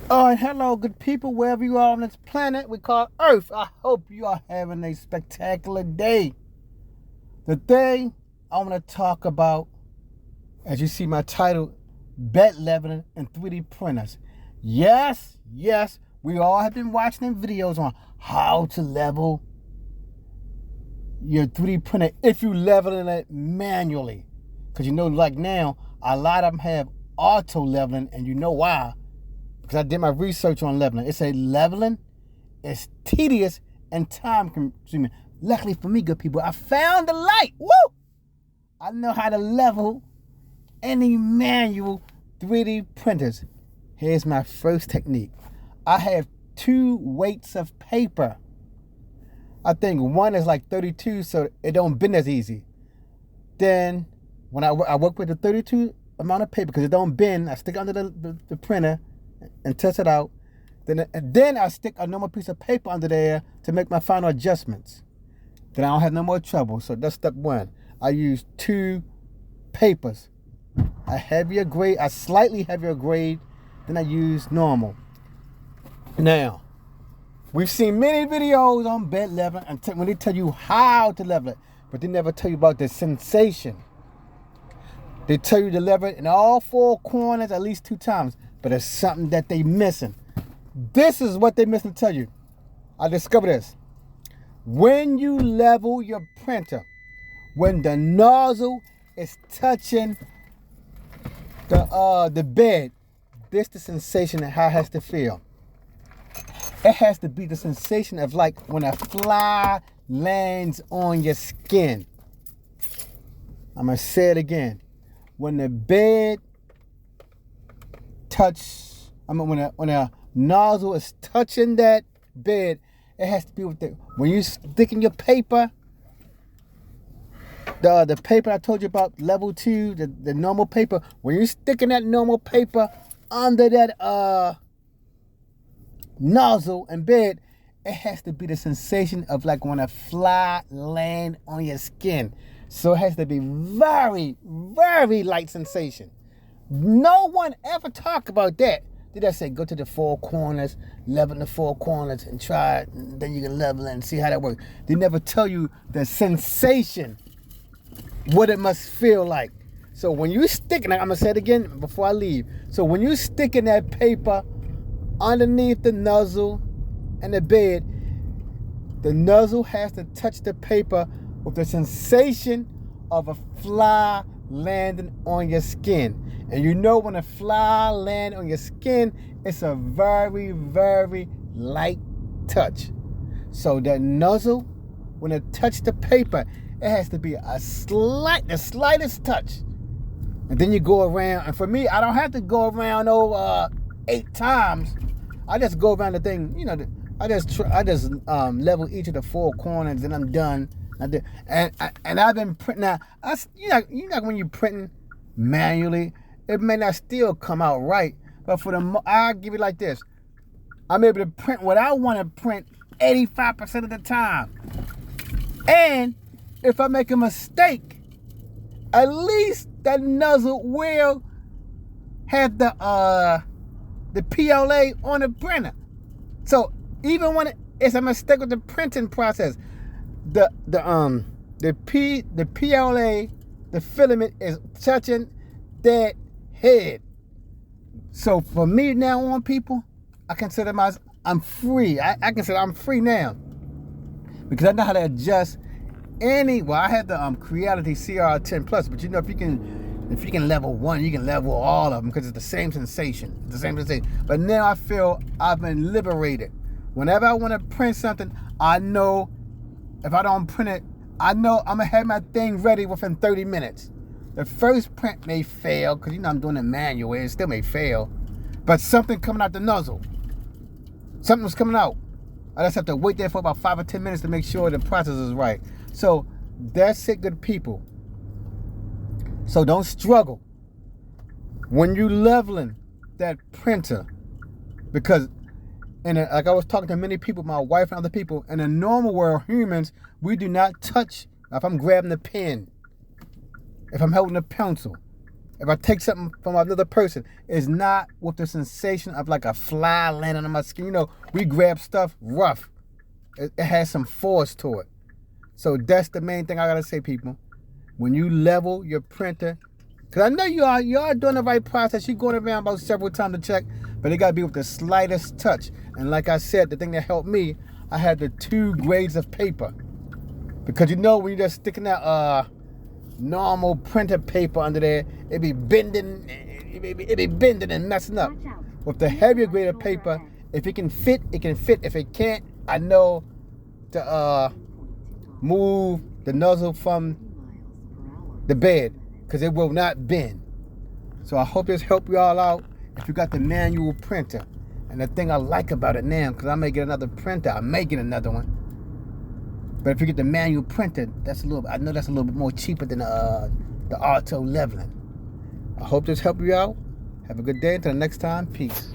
Oh, and hello, good people, wherever you are on this planet we call Earth. I hope you are having a spectacular day. The thing I want to talk about, as you see my title, bed leveling and 3D printers. Yes, we all have been watching videos on how to level your 3D printer if you leveling it manually. Because like now, a lot of them have auto leveling, and you know why? Because I did my research on leveling. It said leveling is tedious and time consuming. Luckily for me, good people, I found the light. Woo! I know how to level any manual 3D printers. Here's my first technique. I have 2 weights of paper. I think one is like 32, so it don't bend as easy. Then when I work with the 32 amount of paper, because it don't bend, I stick it under the printer and test it out. Then I stick a normal piece of paper under there to make my final adjustments. Then I don't have no more trouble. So that's step 1. I use 2 papers. A slightly heavier grade than I use normal. Now, we've seen many videos on bed leveling and when they tell you how to level it, but they never tell you about the sensation. They tell you to level it in all 4 corners at least 2 times. But it's something that they missing. This is what they missing to tell you. I discovered this. When you level your printer, when the nozzle is touching the bed, this the sensation of how it has to feel. It has to be the sensation of like when a fly lands on your skin. I'm going to say it again. When the bed when a nozzle is touching that bed, it has to be with when you stick in your paper, the paper I told you about, level 2, the normal paper, when you're sticking that normal paper under that nozzle and bed, it has to be the sensation of like when a fly land on your skin. So it has to be very, very light sensation. No one ever talk about that. They just say go to the 4 corners, level the 4 corners and try it, and then you can level it and see how that works. They never tell you the sensation, what it must feel like. So when you stick, and I'm going to say it again before I leave. So when you stick in that paper underneath the nozzle and the bed, the nozzle has to touch the paper with the sensation of a fly landing on your skin. And you know when a fly lands on your skin, it's a very, very light touch. So that nozzle, when it touches the paper, it has to be the slightest touch. And then you go around, and for me, I don't have to go around 8 times. I just go around the thing, I just level each of the 4 corners, and I'm done. And I've been printing now. When you're printing manually, it may not still come out right, but I'll give it like this. I'm able to print what I want to print 85% of the time. And if I make a mistake, at least that nozzle will have the PLA on the printer. So even when it's a mistake with the printing process, the PLA, the filament is touching that head. So for me now on, people, I consider I'm free. I consider I'm free now because I know how to adjust I have the Creality CR10 Plus, but if you can level 1, you can level all of them because it's the same sensation. But now I feel I've been liberated. Whenever I want to print something, I know if I don't print it, I know I'm going to have my thing ready within 30 minutes. The first print may fail because I'm doing it manual. It still may fail. But something coming out the nozzle. Something's coming out. I just have to wait there for about 5 or 10 minutes to make sure the process is right. So that's it, good people. So don't struggle when you leveling that printer, because like I was talking to many people, my wife and other people, in the normal world, humans, we do not touch. If I'm grabbing the pen, if I'm holding a pencil, If I take something from another person, it's not with the sensation of like a fly landing on my skin. You know, we grab stuff rough. It has some force to it. So that's the main thing I gotta say, people. When you level your printer, because I know you are doing the right process. You're going around about several times to check, but it gotta be with the slightest touch. And like I said, the thing that helped me, I had the 2 grades of paper. Because you know when you're just sticking that normal printer paper under there, it be bending and messing up. With the heavier grade of paper, if it can fit, it can fit. If it can't, I know to move the nozzle from the bed, because it will not bend. So I hope this helped you all out if you got the manual printer. And the thing I like about it now, because I may get another printer, I may get another one. But if you get the manual printer, I know that's a little bit more cheaper than the auto leveling. I hope this helped you out. Have a good day. Until next time, peace.